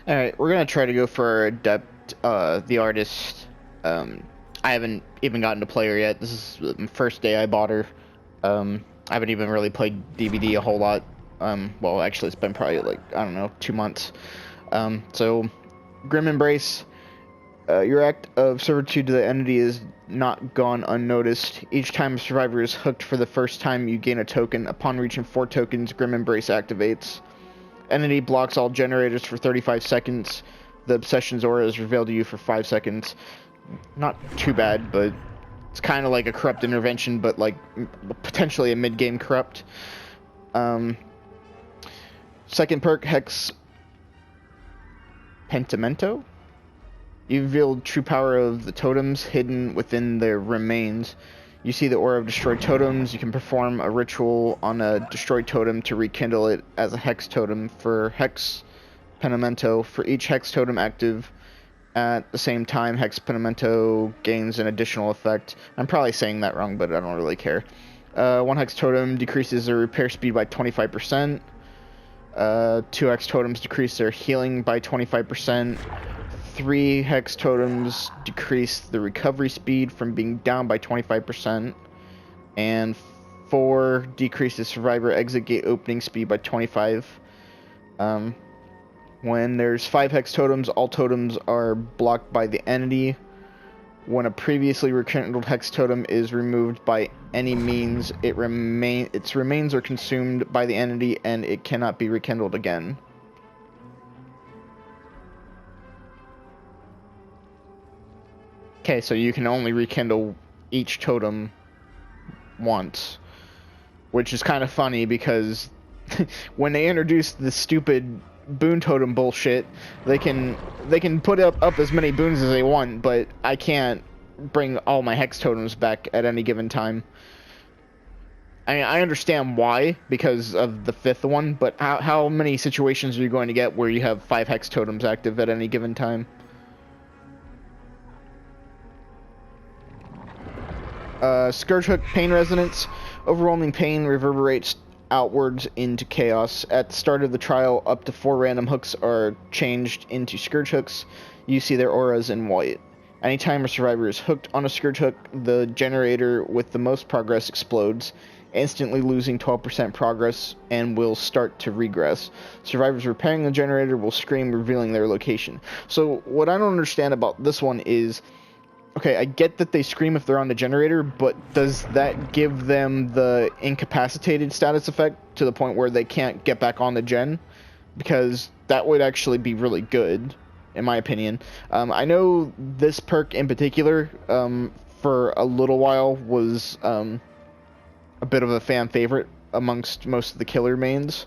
Alright, we're gonna try to go for Adept, the artist. I haven't even gotten to play her yet. This is the first day I bought her. I haven't even really played DBD a whole lot. Well, actually, it's been probably like, I don't know, 2 months. So, Grim Embrace. Your act of servitude to the entity is not gone unnoticed. Each time a survivor is hooked for the first time, you gain a token. Upon reaching 4 tokens, Grim Embrace activates. Entity blocks all generators for 35 seconds. The Obsession's aura is revealed to you for 5 seconds. Not too bad, but it's kind of like a corrupt intervention, but like potentially a mid-game corrupt. Second perk, Hex Pentimento. You reveal true power of the totems hidden within their remains. You see the aura of destroyed totems. You can perform a ritual on a destroyed totem to rekindle it as a hex totem for Hex Pentimento. For each hex totem active at the same time, Hex Pentimento gains an additional effect. I'm probably saying that wrong, but I don't really care. One hex totem decreases their repair speed by 25%. 2 hex totems decrease their healing by 25%. 3 hex totems decrease the recovery speed from being down by 25%, and 4 decreases survivor exit gate opening speed by 25. When there's 5 hex totems, all totems are blocked by the entity. When a previously rekindled hex totem is removed by any means, its remains are consumed by the entity and it cannot be rekindled again. Okay, so you can only rekindle each totem once, which is kind of funny because when they introduced the stupid boon totem bullshit, they can put up as many boons as they want, but I can't bring all my hex totems back at any given time. I mean, I understand why, because of the 5th one, but how many situations are you going to get where you have 5 hex totems active at any given time? Scourge Hook Pain Resonance. Overwhelming pain reverberates outwards into chaos. At the start of the trial, up to 4 random hooks are changed into Scourge Hooks. You see their auras in white. Anytime a survivor is hooked on a Scourge Hook, the generator with the most progress explodes, instantly losing 12% progress, and will start to regress. Survivors repairing the generator will scream, revealing their location. So what I don't understand about this one is, okay, I get that they scream if they're on the generator, but does that give them the incapacitated status effect to the point where they can't get back on the gen? Because that would actually be really good, in my opinion. I know this perk in particular, for a little while, was a bit of a fan favorite amongst most of the killer mains.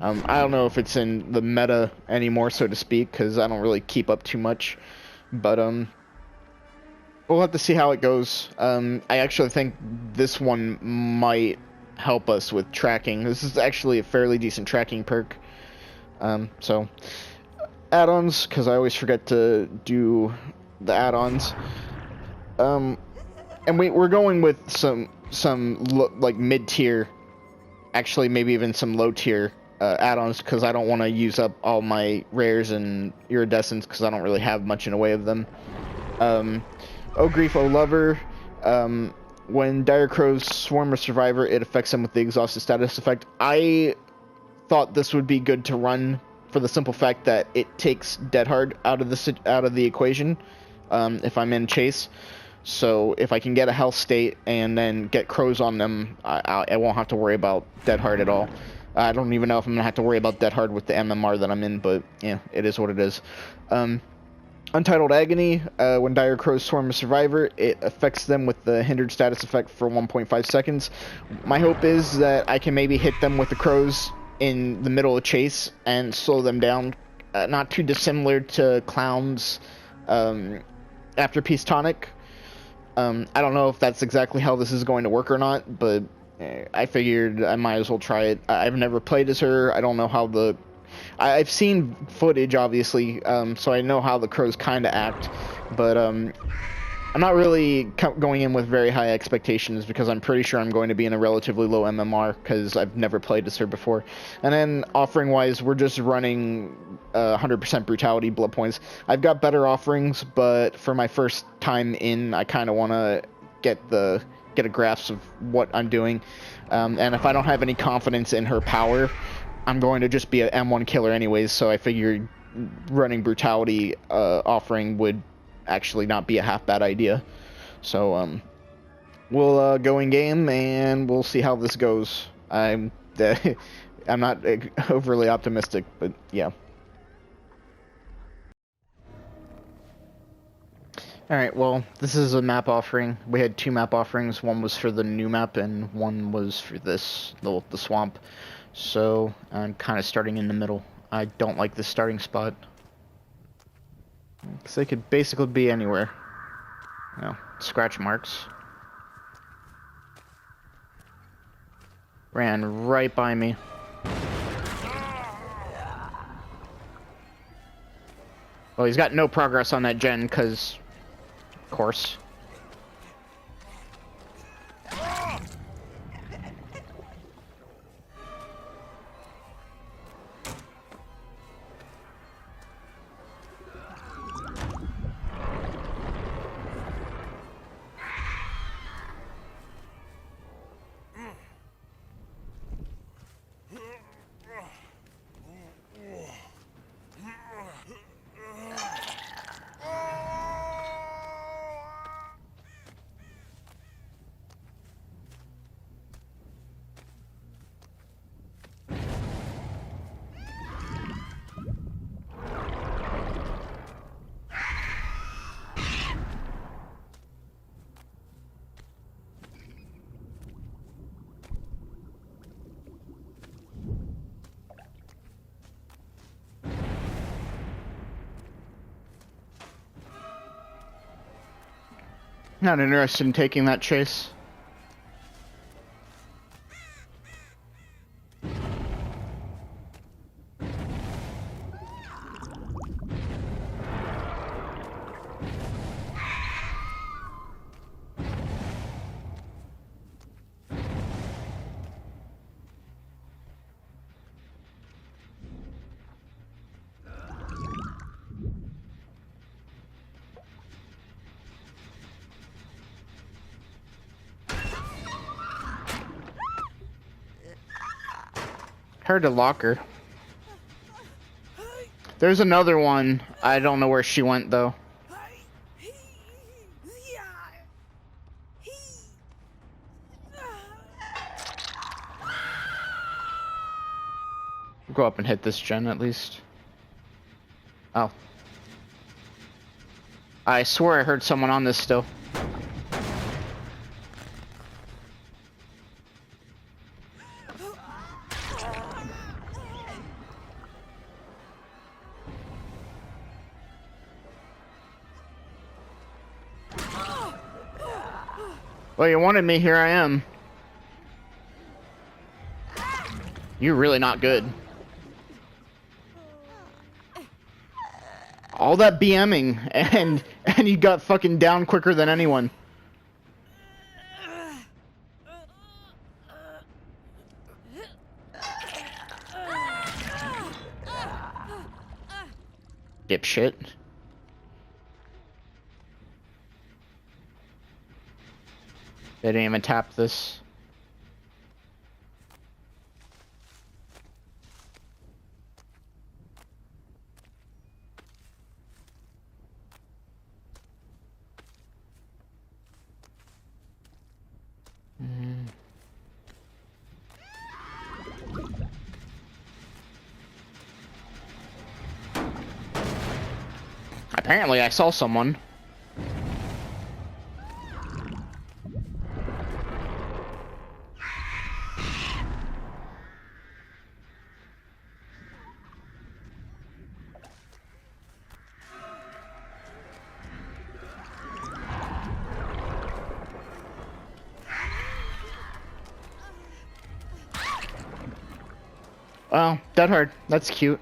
I don't know if it's in the meta anymore, so to speak, because I don't really keep up too much. But, we'll have to see how it goes. I actually think this one might help us with tracking. This is actually a fairly decent tracking perk. So, add-ons, because I always forget to do the add-ons. And we're going with some like mid-tier, actually maybe even some low-tier add-ons, because I don't want to use up all my rares and iridescents, because I don't really have much in the way of them. Oh Grief, Oh Lover. When Dire Crows swarm a survivor, it affects them with the exhausted status effect. I thought this would be good to run for the simple fact that it takes Dead Hard out of the equation if I'm in chase. So if I can get a health state and then get crows on them, I won't have to worry about Dead Hard at all. I don't even know if I'm gonna have to worry about Dead Hard with the MMR that I'm in, but yeah, it is what it is. Untitled Agony. When Dire Crows swarm a survivor, it affects them with the hindered status effect for 1.5 seconds. My hope is that I can maybe hit them with the crows in the middle of chase and slow them down. Not too dissimilar to Clown's After Peace Tonic. I don't know if that's exactly how this is going to work or not, but I figured I might as well try it. I've never played as her. I don't know how I've seen footage, obviously, so I know how the crows kind of act, but I'm I'm not really going in with very high expectations because I'm pretty sure I'm going to be in a relatively low MMR because I've never played this her before. And then offering-wise, we're just running 100% brutality blood points. I've got better offerings, but for my first time in, I kind of want to get a grasp of what I'm doing. And if I don't have any confidence in her power, I'm going to just be an M1 killer anyways, so I figured running brutality offering would actually not be a half bad idea. So we'll go in game and we'll see how this goes. I'm not overly optimistic, but yeah. Alright, well, this is a map offering. We had 2 map offerings. One was for the new map and one was for this, the swamp. So I'm kind of starting in the middle. I don't like this starting spot, because they could basically be anywhere. You know, scratch marks. Ran right by me. Well, he's got no progress on that gen, because, of course. Not interested in taking that chase. Heard a locker. There's another one. I don't know where she went though. Go up and hit this gen at least. Oh. I swear I heard someone on this still. Well, you wanted me, here I am. You're really not good. All that BMing, and you got fucking down quicker than anyone. Dipshit. They didn't even tap this. Apparently I saw someone. Oh, dead hard. That's cute.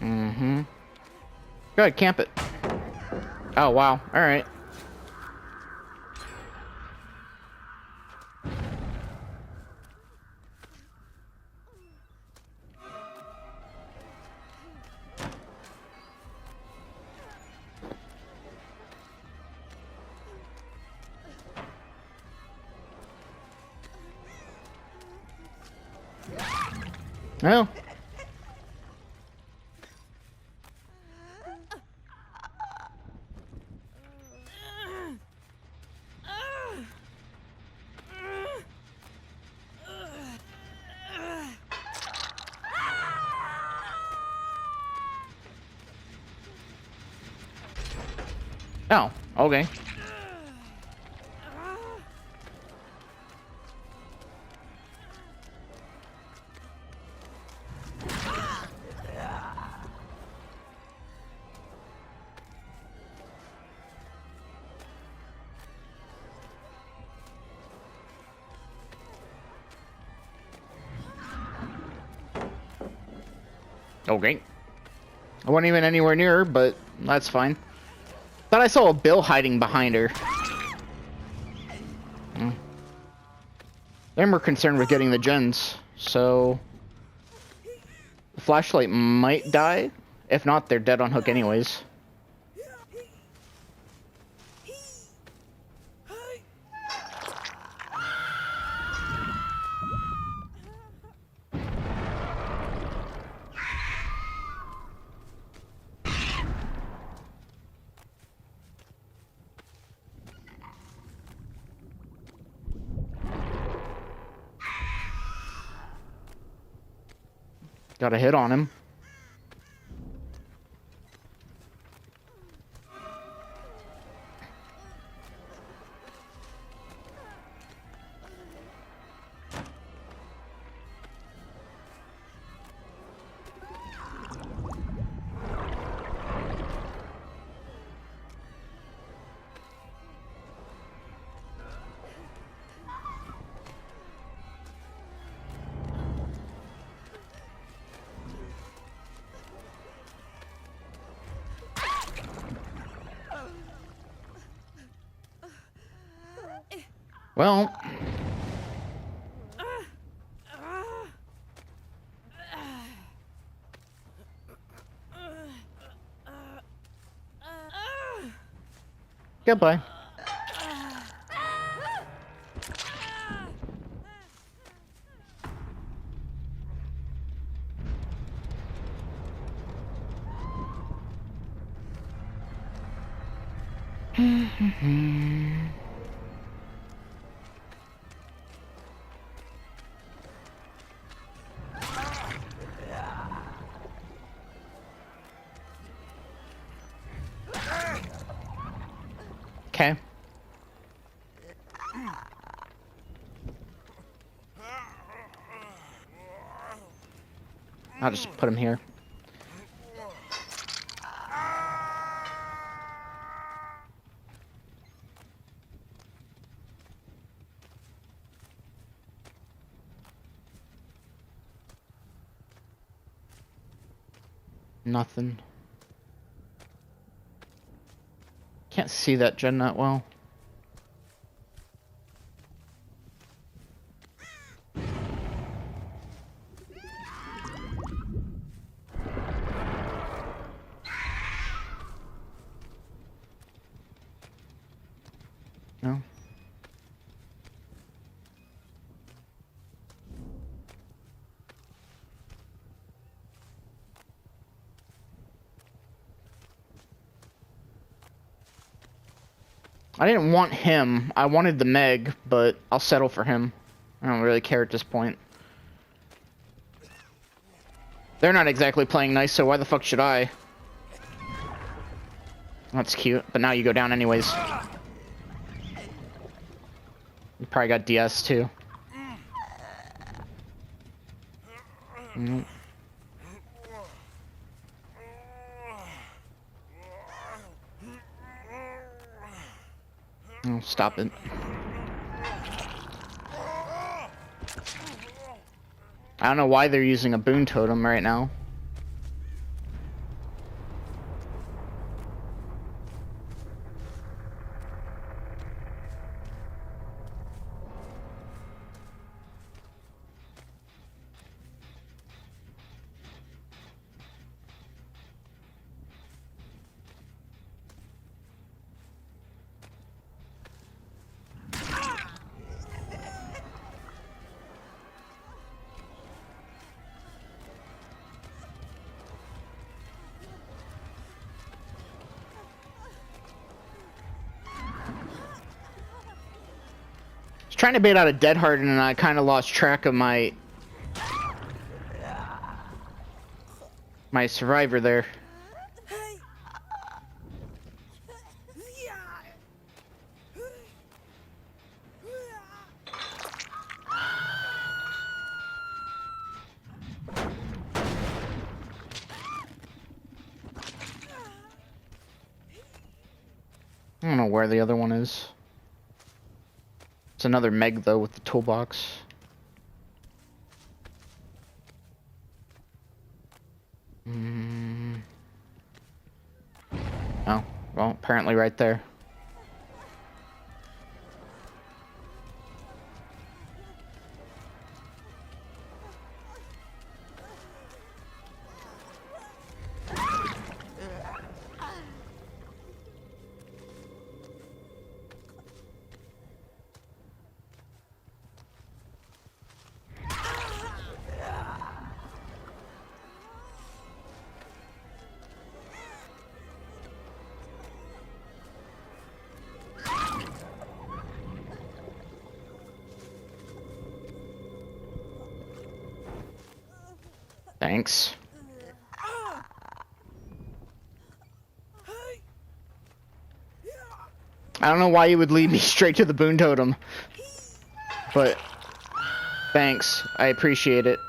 Mm-hmm. Go ahead, camp it. Oh, wow. Alright. Well. Oh, okay. Okay. I wasn't even anywhere near her, but that's fine. Thought I saw a bill hiding behind her. Then we're concerned with getting the gens, so... The flashlight might die. If not, they're dead on hook anyways. Got a hit on him. Well... Goodbye. Okay. I'll just put him here. Nothing. Can't see that gen that well. No. I didn't want him. I wanted the Meg, but I'll settle for him. I don't really care at this point. They're not exactly playing nice, so why the fuck should I? That's cute, but now you go down anyways. You probably got DS too. Oh, stop it. I don't know why they're using a boon totem right now. trying to bait out a dead heart and I kind of lost track of my survivor there. I don't know where the other one is. It's another Meg, though, with the toolbox. Oh, well, apparently right there. Thanks. I don't know why you would lead me straight to the boon totem, but thanks. I appreciate it.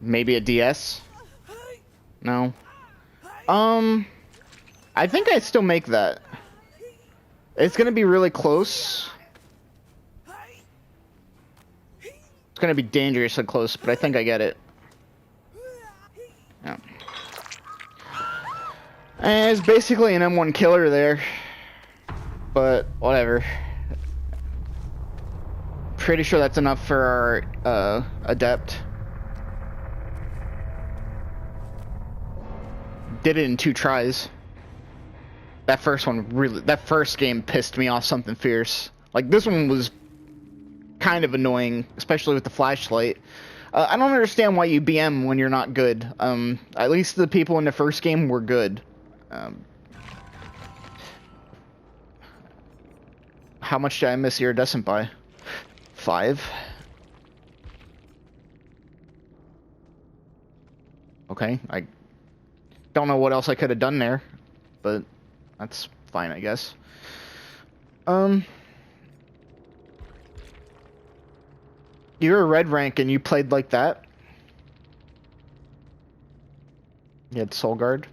Maybe a DS? No. I think I'd still make that. It's gonna be really close. It's gonna be dangerously close, but I think I get it. Yeah. And it's basically an M1 killer there. But, whatever. Pretty sure that's enough for our, Adept. Did it in 2 tries. That first game pissed me off something fierce. Like, this one was kind of annoying, especially with the flashlight. I don't understand why you BM when you're not good. At least the people in the first game were good. How much did I miss Iridescent by? 5? Okay, I don't know what else I could have done there, but that's fine, I guess. You're a red rank and you played like that? You had Soul Guard?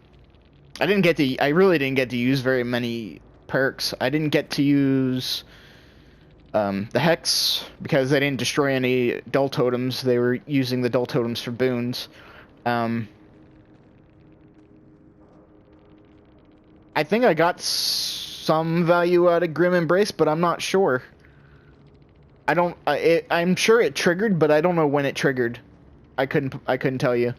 I really didn't get to use very many perks. I didn't get to use the Hex because they didn't destroy any dull totems. They were using the dull totems for boons. I think I got some value out of Grim Embrace, but I'm not sure. I'm sure it triggered, but I don't know when it triggered. I couldn't tell you.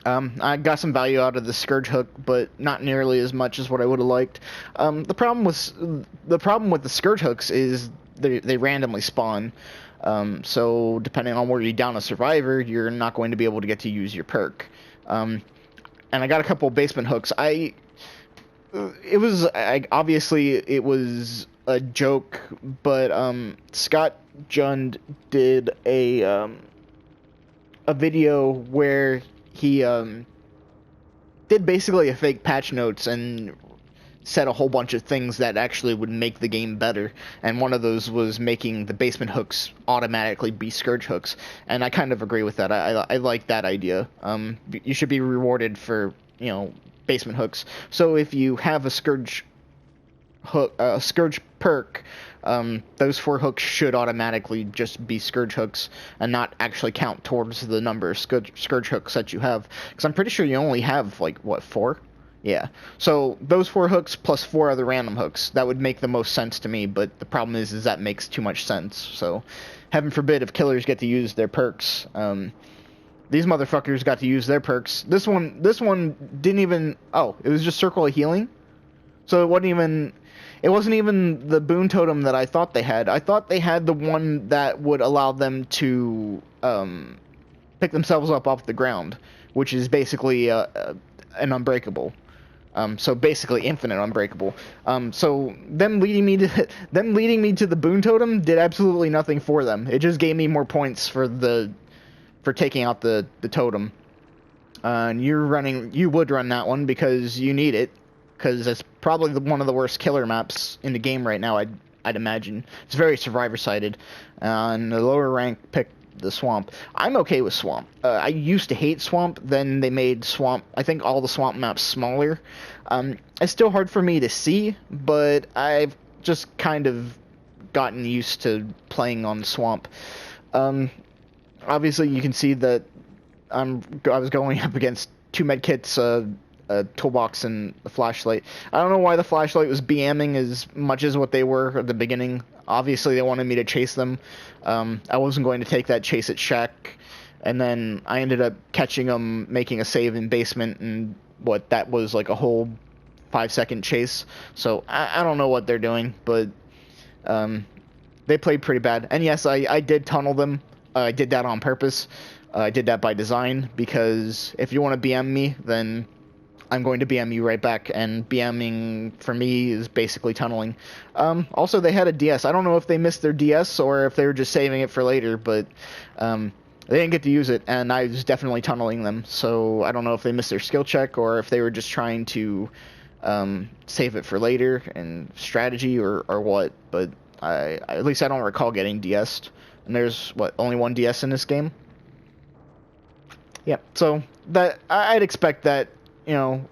I got some value out of the Scourge Hook, but not nearly as much as what I would have liked. The problem with the Scourge Hooks is they randomly spawn. So depending on where you down a survivor, you're not going to be able to get to use your perk. And I got a couple of basement hooks. Obviously it was a joke, but Scott Jund did a video where he did basically a fake patch notes and said a whole bunch of things that actually would make the game better, and one of those was making the basement hooks automatically be Scourge hooks, and I kind of agree with that. I like that idea. You should be rewarded for, basement hooks. So if you have a Scourge hook, Scourge perk, those 4 hooks should automatically just be Scourge hooks and not actually count towards the number of Scourge hooks that you have. Because I'm pretty sure you only have, 4? Yeah. So those 4 hooks plus 4 other random hooks, that would make the most sense to me, but the problem is that makes too much sense. So heaven forbid if killers get to use their perks. These motherfuckers got to use their perks. This one didn't even... Oh, it was just Circle of Healing? So it wasn't even the boon totem that I thought they had. I thought they had the one that would allow them to pick themselves up off the ground, which is basically an unbreakable. So basically infinite unbreakable. So them leading me to the boon totem did absolutely nothing for them. It just gave me more points for taking out the totem. And you would run that one because you need it, because it's probably one of the worst killer maps in the game right now. I'd imagine it's very survivor sided. And the lower rank picked the swamp. I'm okay with swamp. I used to hate swamp. Then they made swamp. I think all the swamp maps smaller. It's still hard for me to see, but I've just kind of gotten used to playing on swamp. Obviously, you can see that I was going up against 2 medkits, a toolbox, and a flashlight. I don't know why the flashlight was BMing as much as what they were at the beginning. Obviously, they wanted me to chase them. I wasn't going to take that chase at Shack, and then I ended up catching them making a save in basement, and that was like a whole 5-second chase. So I don't know what they're doing, but they played pretty bad. And yes, I did tunnel them. I did that on purpose. I did that by design, because if you want to BM me, then I'm going to BM you right back, and BMing for me is basically tunneling. Also, they had a DS. I don't know if they missed their DS or if they were just saving it for later, but they didn't get to use it, and I was definitely tunneling them. So I don't know if they missed their skill check or if they were just trying to save it for later and strategy or what, but at least I don't recall getting DS'd. And there's, only one DS in this game? Yeah, so that I'd expect that,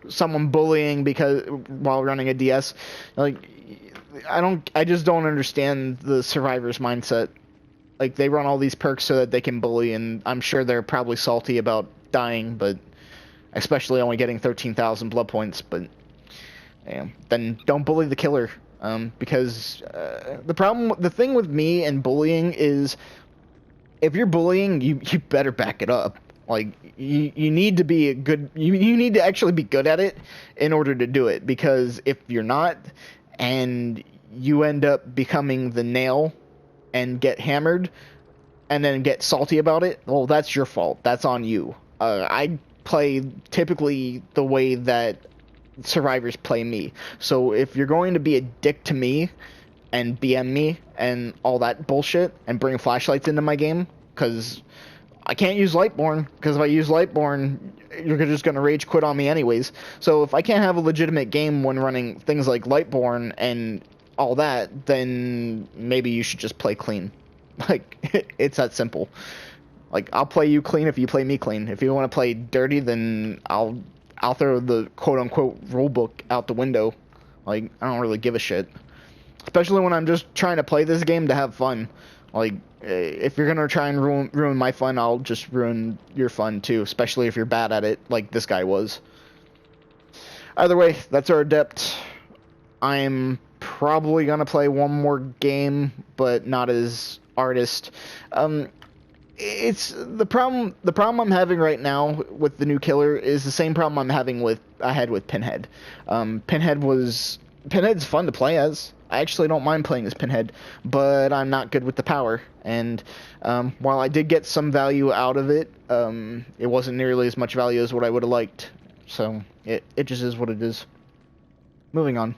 someone bullying because while running a DS, like, I just don't understand the survivor's mindset. Like, they run all these perks so that they can bully, and I'm sure they're probably salty about dying, but especially only getting 13,000 blood points. But then don't bully the killer, because the thing with me and bullying is, if you're bullying, you better back it up. Like, you need to be you need to actually be good at it in order to do it, because if you're not, and you end up becoming the nail and get hammered and then get salty about it, well, that's your fault. That's on you. I play typically the way that survivors play me. So if you're going to be a dick to me and BM me and all that bullshit and bring flashlights into my game, because I can't use Lightborn, because if I use Lightborn, you're just going to rage quit on me anyways. So if I can't have a legitimate game when running things like Lightborn and all that, then maybe you should just play clean. Like, it's that simple. Like, I'll play you clean if you play me clean. If you want to play dirty, then I'll throw the quote-unquote rule book out the window. Like, I don't really give a shit. Especially when I'm just trying to play this game to have fun. Like, if you're gonna try and ruin my fun, I'll just ruin your fun too, especially if you're bad at it, like this guy was. Either way, that's our Adept. I'm probably gonna play one more game, but not as Artist. It's the problem I'm having right now with the new killer is the same problem I had with Pinhead. Pinhead's fun to play as. I actually don't mind playing as Pinhead, but I'm not good with the power. And while I did get some value out of it, it wasn't nearly as much value as what I would have liked. So it just is what it is. Moving on.